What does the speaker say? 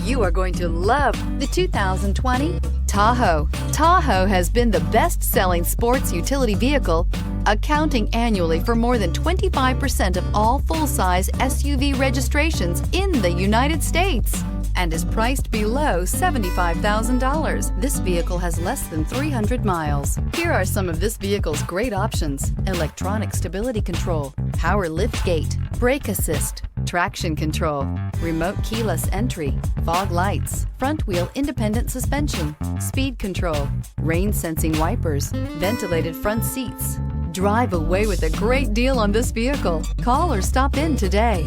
You are going to love the 2020 Tahoe. Tahoe has been the best-selling sports utility vehicle, accounting annually for more than 25% of all full-size SUV registrations in the United States, and is priced below $75,000. This vehicle has less than 300 miles. Here are some of this vehicle's great options: electronic stability control, power liftgate, brake assist, traction control, remote keyless entry, fog lights, front wheel independent suspension, speed control, rain sensing wipers, ventilated front seats. Drive away with a great deal on this vehicle. Call or stop in today.